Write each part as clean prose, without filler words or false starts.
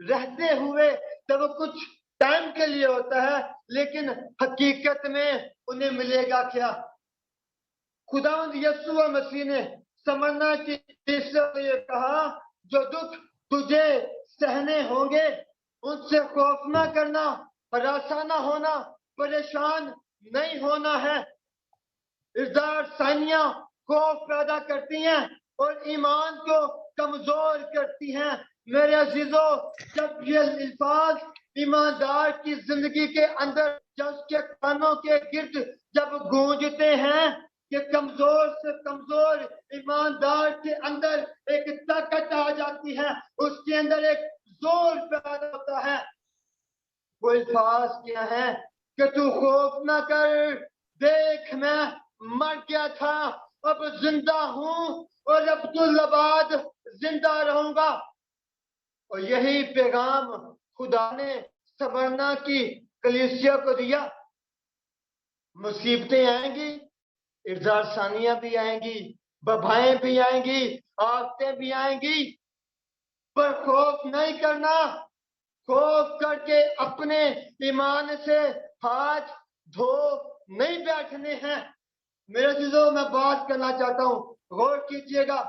رہتے ہوئے تو وہ کچھ ٹائم کے لیے ہوتا ہے، لیکن حقیقت میں انہیں ملے گا کیا؟ خداوند یسوع مسیح نے سمرنا کی کلیسیا کو یہ کہا جو دکھ تجھے سہنے ہوں گے ان سے خوف نہ کرنا، ہراساں نہ ہونا، پریشان نہیں ہونا ہے۔ اظہار ثانیہ خوف پیدا کرتی ہیں اور ایمان کو کمزور کرتی ہیں۔ میرے عزیزو، جب یہ الفاظ ایماندار کی زندگی کے اندر یا اس کے کانوں کے گرد جب گونجتے ہیں کہ کمزور سے کمزور ایماندار کے اندر ایک طاقت آ جاتی ہے، اس کے اندر ایک زور پیدا ہوتا ہے۔ وہ الفاظ کیا ہے کہ تو خوف نہ کر، دیکھ میں مر گیا تھا، اب زندہ ہوں اور عبدالآباد زندہ رہوں گا۔ اور یہی پیغام خدا نے سمرنا کی کلیسیا کو دیا۔ مصیبتیں آئیں گی، ارزار ثانیہ بھی آئیں گی، وبائیں بھی آئیں گی، آفتیں بھی آئیں گی، پر خوف نہیں کرنا۔ خوف کر کے اپنے ایمان سے ہاتھ دھو نہیں بیٹھنے ہیں۔ میرے عزیزو، میں بات کرنا چاہتا ہوں، غور کیجئے گا۔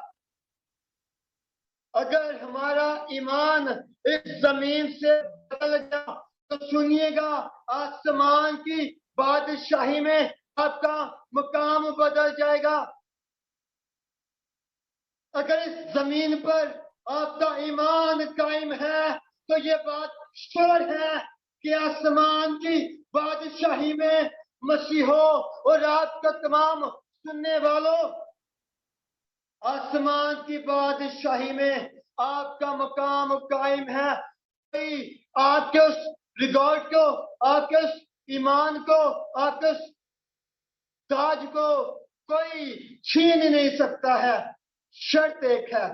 اگر ہمارا ایمان اس زمین سے بدل گیا تو سنیے گا، آسمان کی بادشاہی میں آپ کا مقام بدل جائے گا۔ اگر اس زمین پر آپ کا ایمان قائم ہے تو یہ بات شور ہے کہ آسمان کی بادشاہی میں مسیحوں اور آپ کا تمام سننے والوں، آسمان کی بادشاہی میں آپ کا مقام قائم ہے۔ آپ کے اس ریکارڈ کو، آپ کے اس ایمان کو، آپ کے اس تاج کو کوئی چھین نہیں سکتا ہے۔ شرط ایک ہے،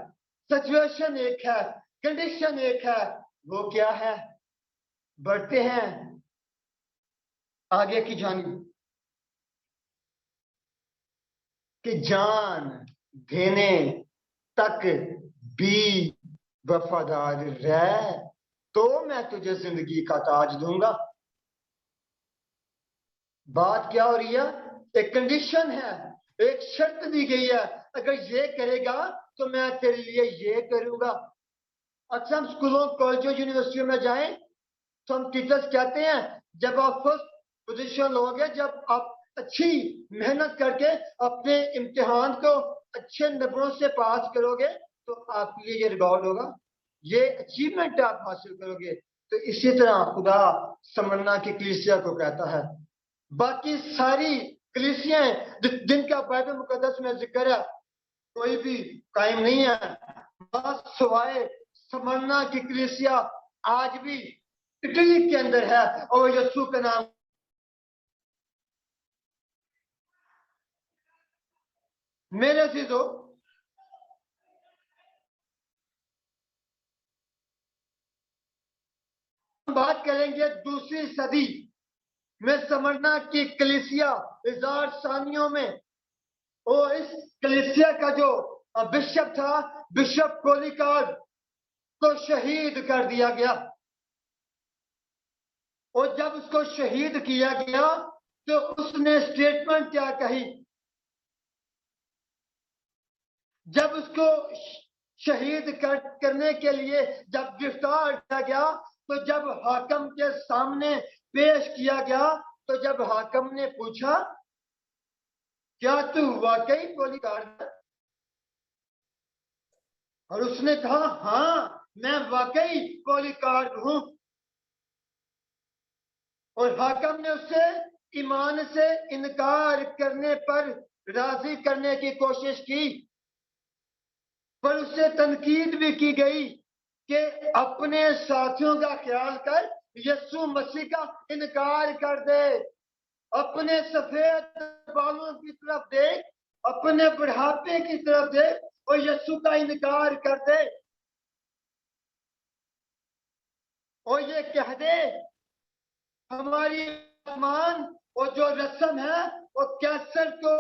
سچویشن ایک ہے، کنڈیشن ایک ہے، وہ کیا ہے؟ بڑھتے ہیں آگے کی جانب کہ جان دینے تک بھی وفادار رہ تو میں تجھے زندگی کا تاج دوں گا۔ بات کیا ہو رہی ہے؟ ایک کنڈیشن ہے، ایک شرط دی گئی ہے، اگر یہ کرے گا تو میں تیرے لیے یہ کروں گا۔ اکثر ہم اسکولوں، کالجوں، یونیورسٹیوں میں جائیں تو ہم ٹیچرز کہتے ہیں جب آپ فرسٹ پوزیشن لو گے، جب آپ اچھی محنت کر کے اپنے امتحان کو اچھے نمبروں سے پاس کرو گے تو آپ کے لیے یہ ریوارڈ ہوگا، یہ اچیومنٹ آپ حاصل کرو گے۔ تو اسی طرح خدا سمرنا کی کلیسیا کو کہتا ہے، باقی ساری کلیسیاں جن کا بائبل مقدس میں ذکر ہے کوئی بھی قائم نہیں ہے، بس سوائے سمرنا کی کلیسیا آج بھی اٹلی کے اندر ہے اور یسوع کا نام۔ میرے عزیزو، ہم بات کریں گے دوسری صدی میں سمرنا کی کلیسیا ہزار ثانیوں میں، اور اس کلیسیا کا جو بشپ تھا، بشپ پولیکارپ کو شہید کر دیا گیا۔ اور جب اس کو شہید کیا گیا تو اس نے سٹیٹمنٹ کیا کہی؟ جب اس کو شہید کرنے کے لیے جب گرفتار کیا گیا تو جب حاکم کے سامنے پیش کیا گیا تو جب حاکم نے پوچھا کیا تو واقعی پولیکارپ ہے؟ اور اس نے کہا ہاں میں واقعی پولیکارپ ہوں، اور حاکم نے اسے ایمان سے انکار کرنے پر راضی کرنے کی کوشش کی، پر اسے تنقید بھی کی گئی کہ اپنے ساتھیوں کا خیال کر، یسوع مسیح کا انکار کر دے، اپنے سفید بالوں کی طرف دیکھ، اپنے بڑھاپے کی طرف دیکھ اور یسوع کا انکار کر دے اور یہ کہہ دے ہماری آسمان اور جو رسم ہے وہ کیسر کو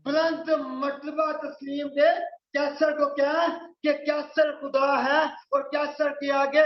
بلند مرتبہ تسلیم دے۔ کیسر کو کیا ہے کہ کیسر خدا ہے اور کیسر کے آگے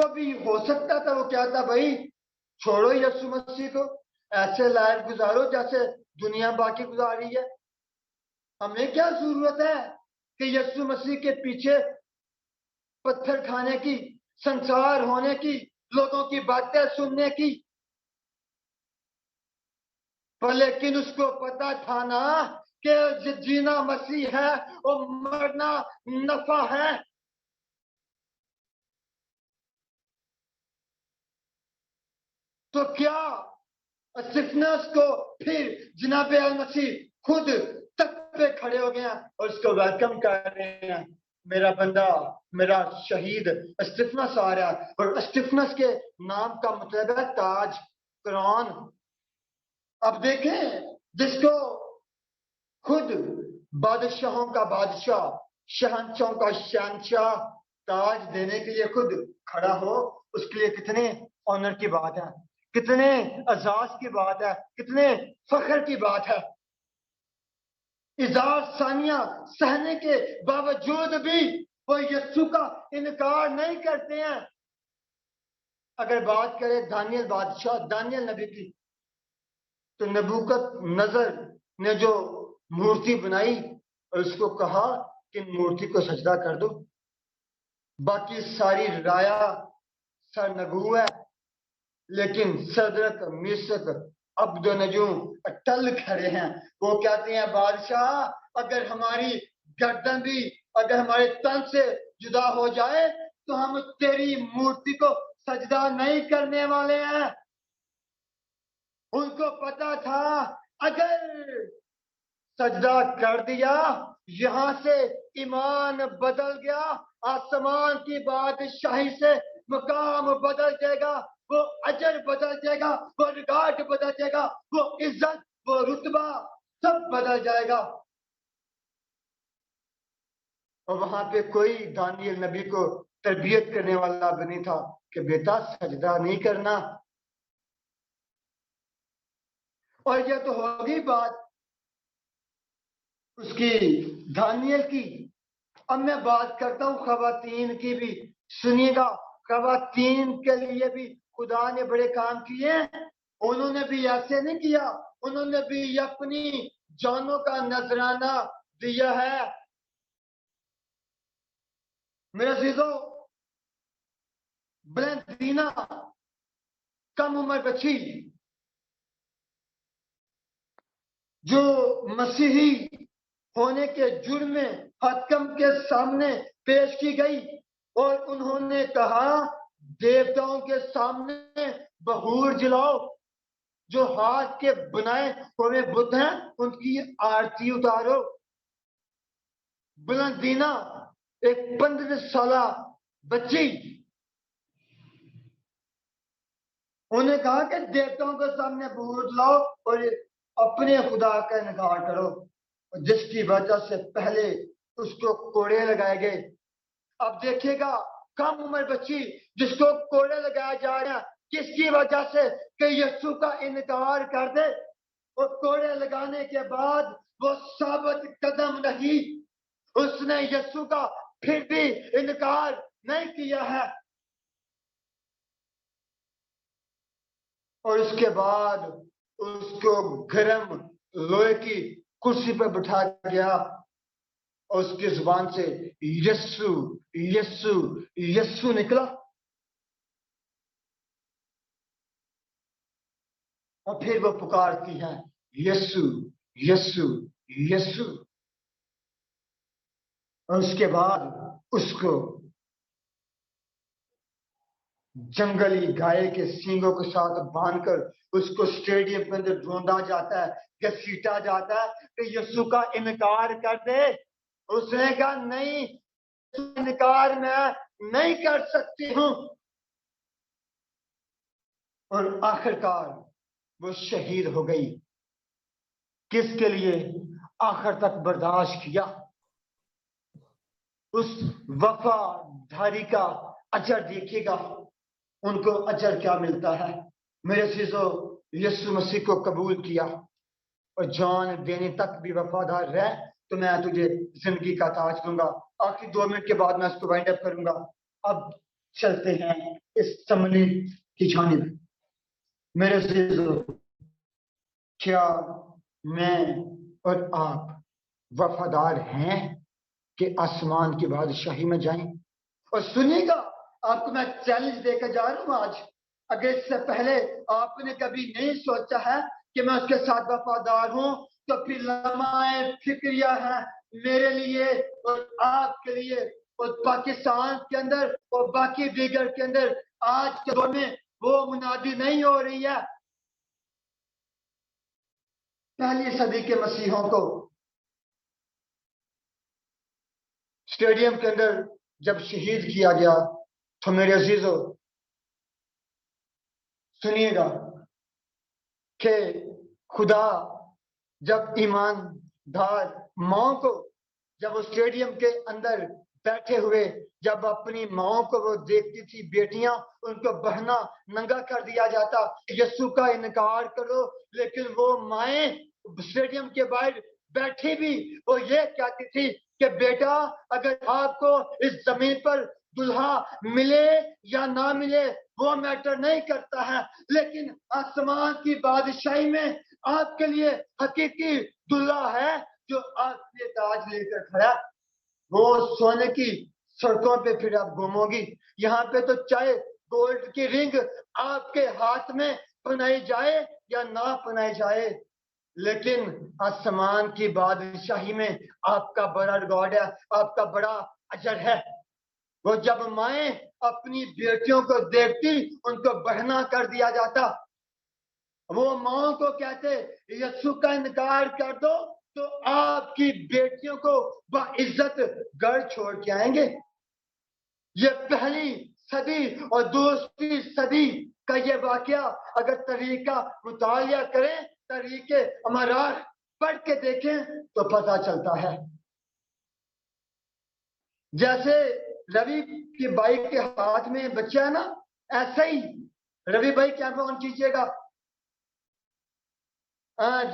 جو بھی ہو سکتا تھا وہ کیا تھا بھائی چھوڑو یسوع مسیح کو ایسے لائف گزارو جیسے دنیا باقی گزاری ہے ہمیں کیا ضرورت ہے کہ یسوع مسیح کے پیچھے پتھر کھانے کی سنسار ہونے کی لوگوں کی باتیں سننے کی پر لیکن اس کو پتا تھا نا کہ جینا مسیح ہے اور مرنا نفع ہے تو کیا استفناس کو پھر جناب المسیح خود تخت پہ کھڑے ہو گئے اور اس کو ویلکم کر رہے ہیں میرا بندہ میرا شہید استفناس آ رہا ہے اور استفناس کے نام کا مطلب ہے تاج کرون اب دیکھیں جس کو خود بادشاہوں کا بادشاہ شہنشاہوں کا شہنشاہ تاج دینے کے لیے خود کھڑا ہو اس کے لیے کتنے آنر کی بات ہے کتنے اعزاز کی بات ہے کتنے فخر کی بات ہے اعزاز ثانیہ سہنے کے باوجود بھی وہ یسوع کا انکار نہیں کرتے ہیں اگر بات کرے دانیل بادشاہ دانیل نبی کی تو نبوکت نظر نے جو مورتی بنائی اور اس کو کہا کہ مورتی کو سجدہ کر دو باقی ساری رایا سرنگو ہے لیکن صدرک میثق عبد و نجوم اٹل کھڑے ہیں وہ کہتے ہیں بادشاہ اگر ہماری گردن بھی اگر ہمارے تن سے جدا ہو جائے تو ہم تیری مورتی کو سجدہ نہیں کرنے والے ہیں ان کو پتا تھا اگر سجدہ کر دیا یہاں سے ایمان بدل گیا آسمان کی بادشاہی سے مقام بدل جائے گا وہ اجر بدل جائے گا وہ ریکارڈ بدل جائے گا وہ عزت وہ رتبہ سب بدل جائے گا اور وہاں پہ کوئی دانیل نبی کو تربیت کرنے والا بھی نہیں تھا کہ بیٹا سجدہ نہیں کرنا اور یہ تو ہوگی بات اس کی دانیل کی اب میں بات کرتا ہوں خواتین کی بھی سنیے گا خواتین کے لیے بھی خدا نے بڑے کام کیے انہوں نے بھی ایسے نہیں کیا انہوں نے بھی اپنی جانوں کا نذرانہ دیا ہے میرے عزیزو بلندینا کم عمر بچی جو مسیحی ہونے کے جرم میں حکم کے سامنے پیش کی گئی اور انہوں نے کہا دیوتاؤں کے سامنے بہور جلاؤ جو ہاتھ کے بنائے ہوئے بت ہیں ان کی آرتی اتارو بلندینا ایک 15 سالہ بچی انہیں کہا کہ دیوتاؤں کے سامنے بہور جلاؤ اور اپنے خدا کا انکار کرو جس کی وجہ سے پہلے اس کو کوڑے لگائے گئے اب دیکھے گا کم عمر بچی جس کو کوڑے لگایا جا رہا ہے کس کی وجہ سے کہ یسوع کا انکار کر دے اور کوڑے لگانے کے بعد وہ ثابت قدم رہی اس نے یسوع کا پھر بھی انکار نہیں کیا ہے اور اس کے بعد اس کو گرم لوہے کی کرسی پر بٹھا گیا اور اس کی زبان سے یسوع یسوع یسوع نکلا اور پھر وہ پکارتی ہے یسوع یسوع یسوع اور اس کے بعد اس کو جنگلی گائے کے سینگوں کے ساتھ باندھ کر اس کو اسٹیڈیم کے اندر ڈھونڈا جاتا ہے گھسیٹا جاتا ہے کہ یسوع کا انکار کر دے اس نے کہا نہیں انکار میں نہیں کر سکتی ہوں اور آخرکار وہ شہید ہو گئی کس کے لیے آخر تک برداشت کیا اس وفاداری کا اجر دیکھیے گا ان کو اجر کیا ملتا ہے میرے عزیزو یسوع مسیح کو قبول کیا اور جان دینے تک بھی وفادار رہ تو میں تجھے زندگی کا تاج دوں گا آخری 2 منٹ کے بعد میں اس کو وائنڈ اپ کروں گا اب چلتے ہیں اس سمندر کی جانب۔ میرے عزیزو، کیا میں اور آپ وفادار ہیں کہ آسمان کی بادشاہی میں جائیں؟ اور سنیے گا، آپ کو میں چیلنج دے کے جا رہا ہوں آج، اگر اس سے پہلے آپ نے کبھی نہیں سوچا ہے کہ میں اس کے ساتھ وفادار ہوں، تو پھر لمحہ فکریہ ہے میرے لیے اور آپ کے لیے اور پاکستان کے اندر اور باقی دیگر کے اندر آج کے دور میں وہ منادی نہیں ہو رہی ہے۔ پہلی صدی کے مسیحوں کو اسٹیڈیم کے اندر جب شہید کیا گیا تو میرے عزیزو سنیے گا کہ خدا جب ایماندار ماں کو جب وہ اسٹیڈیم کے اندر بیٹھے ہوئے جب اپنی ماں کو وہ دیکھتی تھی، بیٹیاں ان کو بہنا ننگا کر دیا جاتا، یسوع کا انکار کرو، لیکن وہ مائیں اسٹیڈیم کے باہر بیٹھی بھی وہ یہ کہتی تھی کہ بیٹا اگر آپ کو اس زمین پر دلہا ملے یا نہ ملے وہ میٹر نہیں کرتا ہے، لیکن آسمان کی بادشاہی میں آپ کے لیے حقیقی دلہا ہے جو آپ کے تاج لے کر کھڑا۔ وہ سونے کی سڑکوں پہ پھر آپ گھومو گی، یہاں پہ تو چاہے گولڈ کی رنگ آپ کے ہاتھ میں پہنائی جائے یا نہ پہنائی جائے، لیکن آسمان کی بادشاہی میں آپ کا بڑا ریکارڈ ہے، آپ کا بڑا اجر ہے۔ وہ جب مائیں اپنی بیٹیوں کو دیکھتی ان کو بہنا کر دیا جاتا، وہ ماں کو کہتے یسوع کا انکار کر دو تو آپ کی بیٹیوں کو باعزت گھر چھوڑ کے آئیں گے۔ یہ پہلی صدی اور دوسری صدی کا یہ واقعہ اگر طریقہ مطالعہ کریں، طریقے امارات پڑھ کے دیکھیں تو پتہ چلتا ہے۔ جیسے روی کی بھائی کے ہاتھ میں بچہ ہے نا، ایسا ہی روی بھائی کیمرہ آن کیجیے گا۔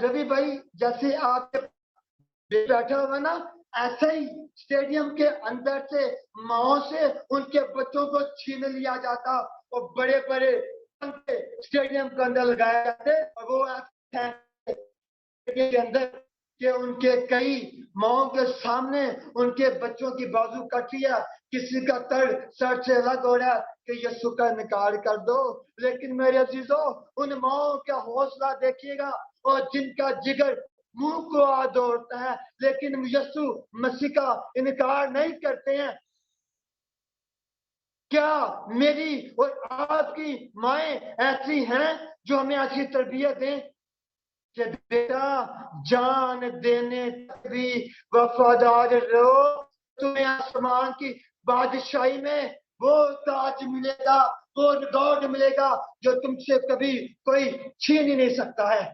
روی بھائی جیسے آپ بیٹھا ہوا نا، ایسا ہی اسٹیڈیم کے اندر سے ماں سے ان کے بچوں کو چھین لیا جاتا اور بڑے بڑے اسٹیڈیم کے اندر لگائے جاتے، اور وہ کے اندر کہ ان کے کئی ماؤں کے سامنے ان کے بچوں کی بازو کٹ لیا، کسی کا تر سر سے الگ ہو رہا ہے کہ یسوع کا انکار کر دو، لیکن میرے عزیزو ان ماؤں کا حوصلہ دیکھیے گا اور جن کا جگر منہ کو دوڑتا ہے لیکن یسوع مسیح کا انکار نہیں کرتے ہیں۔ کیا میری اور آپ کی مائیں ایسی ہیں جو ہمیں ایسی تربیت دیں کہ بیٹا جان دینے تک بھی وفادار رہو، تمہیں آسمان کی بادشاہی میں وہ تاج ملے گا، وہ ریکارڈ ملے گا جو تم سے کبھی کوئی چھین ہی نہیں سکتا ہے۔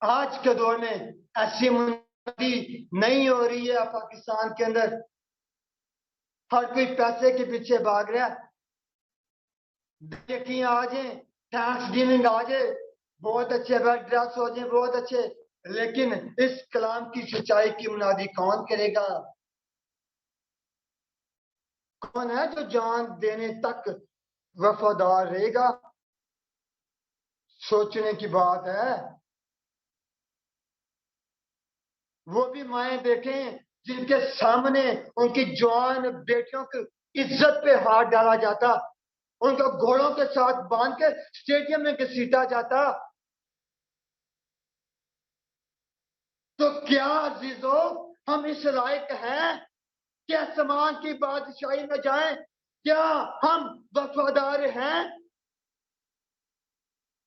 آج کے دور میں ایسی منادی نہیں ہو رہی ہے پاکستان کے اندر، ہر کوئی پیسے کے پیچھے بھاگ رہا ہے۔ دیکھیں آ جائیں، تھینکس گیوننگ آ جائے، بہت اچھے ویل ڈریس ہو جائیں، بہت اچھے، لیکن اس کلام کی سچائی کی منادی کون کرے گا؟ کون ہے جو جان دینے تک وفادار رہے گا؟ سوچنے کی بات ہے۔ وہ بھی مائیں دیکھیں جن کے سامنے ان کی جوان بیٹیوں کی عزت پہ ہاتھ ڈالا جاتا، ان کو گھوڑوں کے ساتھ باندھ کے اسٹیڈیم میں گھسیٹا جاتا۔ تو کیا عزیزو ہم اس لائق ہیں کہ آسمان کی بادشاہی میں جائیں؟ کیا ہم وفادار ہیں؟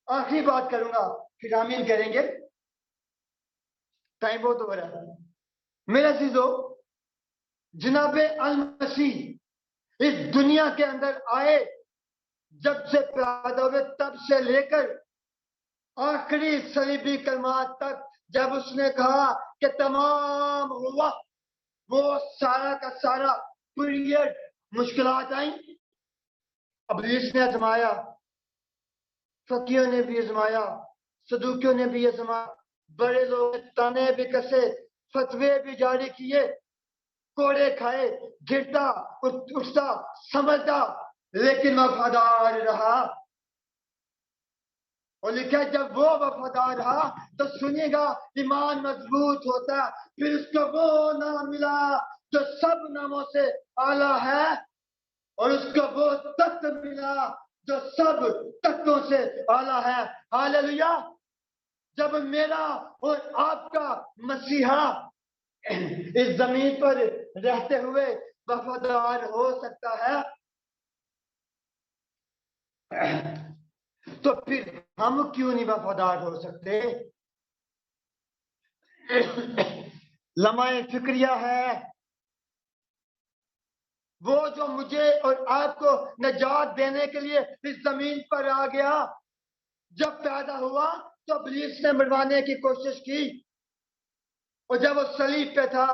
آخری بات کروں گا پھر آمین کریں گے، ٹائم بہت ہو رہا ہے۔ میرے عزیزو، جناب المسیح اس دنیا کے اندر آئے، جب سے پیدا ہوئے تب سے لے کر آخری صلیبی کلمات تک، جب اس نے کہا کہ تمام ہوا، وہ سارا کا سارا پیریڈ مشکلات آئیں، ابلیس نے آزمایا، فقیوں نے بھی آزمایا، صدوقیوں نے بھی آزمایا، بڑے لوگ تانے بھی کسے، فتوے بھی جاری کیے، کوڑے کھائے, گرتا اٹھتا سنبھلتا, لیکن وفادار رہا. اور لکھا جب وہ وفادار رہا تو سنیے گا ایمان مضبوط ہوتا. پھر اس کو وہ نام ملا جو سب ناموں سے اعلیٰ ہے, اور اس کو وہ تخت ملا جو سب تختوں سے اعلیٰ ہے. ہاللیلویا. جب میرا اور آپ کا مسیحا اس زمین پر رہتے ہوئے وفادار ہو سکتا ہے, تو پھر ہم کیوں نہیں وفادار ہو سکتے؟ لمحہ فکریہ ہے وہ جو مجھے اور آپ کو نجات دینے کے لیے اس زمین پر آ گیا. جب پیدا ہوا تو ابلیس نے مروانے کی کوشش کی, اور جب وہ صلیب پہ تھا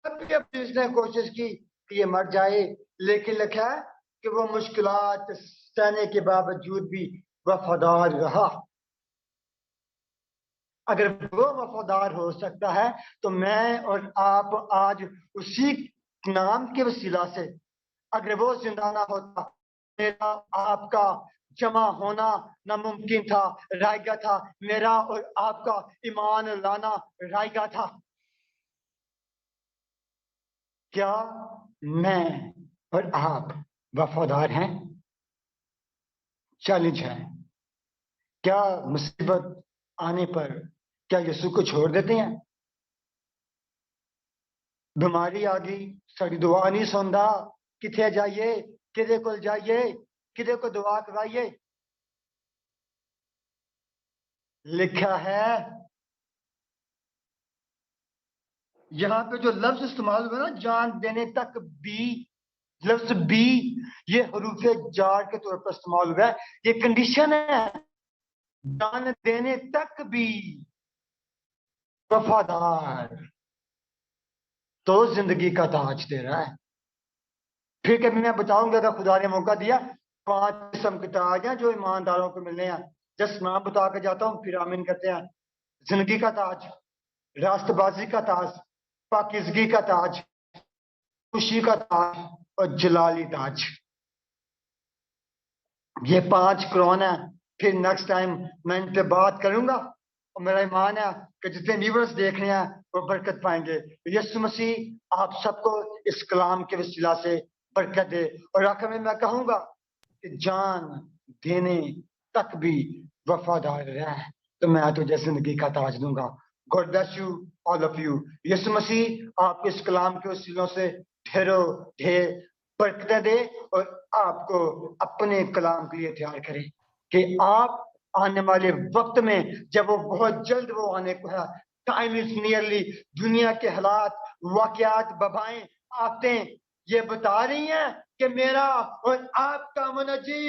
تب بھی ابلیس نے کوشش کی کہ یہ مر جائے, لیکن لکھا ہے کہ وہ مشکلات سہنے کے باوجود بھی وفادار رہا. اگر وہ وفادار ہو سکتا ہے تو میں اور آپ آج اسی نام کے وسیلہ سے, اگر وہ زندہ نہ ہوتا میرا آپ کا جمع ہونا ناممکن تھا, رائگاں تھا. میرا اور آپ کا ایمان لانا رائگاں تھا. کیا میں اور آپ وفادار ہیں؟ چیلنج ہے. کیا مصیبت آنے پر کیا یسوع کو چھوڑ دیتے ہیں؟ بیماری آ گئی, ساری دعا نہیں سنتا, کتنے جائیے, کدے کو جائیے, کدے کو دعا کرائیے. لکھا ہے یہاں پہ جو لفظ استعمال ہوا نا, جان دینے تک بھی, لفظ بھی یہ حروف جار کے طور پر استعمال ہوا ہے. یہ کنڈیشن ہے, جان دینے تک بھی وفادار, تو زندگی کا تاج دے رہا ہے. پھر کبھی میں بتاؤں گا, اگر خدا نے موقع دیا, 5 قسم کے تاج ہیں جو ایمانداروں کو ملنے ہیں. جس نام بتا کے جاتا ہوں, پھر آمین کرتے ہیں. زندگی کا تاج, راست بازی کا تاج, پاکیزگی کا تاج, خوشی کا تاج اور جلالی تاج. یہ 5 کرون ہیں. پھر نیکسٹ ٹائم میں ان پہ بات کروں گا, اور میرا ایمان ہے کہ جتنے ویورز دیکھ رہے ہیں وہ برکت پائیں گے. یسوع مسیح آپ سب کو اس کلام کے وسیلہ سے برکت دے. اور آخر میں کہوں گا کہ جان دینے تک بھی وفادار رہ, تو میں تجھے زندگی کا تاج دوں گا. God bless you, all of you. یسوع مسیح آپ اس کلام کے وسیلوں سے ڈھیروں ڈھیر برکتیں دے, اور آپ کو اپنے کلام کے لیے تیار کرے کہ آپ آنے والے وقت میں, جب وہ بہت جلد وہ آنے کو ہے, ٹائم از نیئرلی, دنیا کے حالات, واقعات, وبائیں, آفتیں یہ بتا رہی ہیں کہ میرا اور آپ کا منجی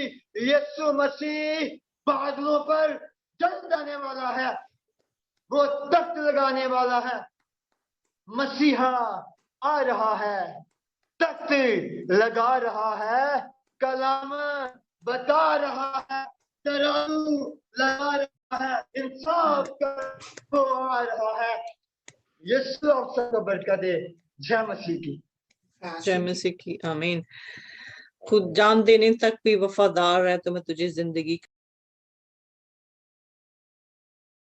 یسوع مسیح بادلوں پر جلد آنے والا ہے. وہ تخت لگانے والا ہے. مسیحا آ رہا ہے, تخت لگا رہا ہے, کلام بتا رہا ہے, ترازو لگا رہا ہے, انصاف کا وہ آ رہا ہے. یسوع آپ سب کو برکت دے. جے مسیح کی. جے مسیح کی. آمین. خود جان دینے تک بھی وفادار ہے تو میں تجھے زندگی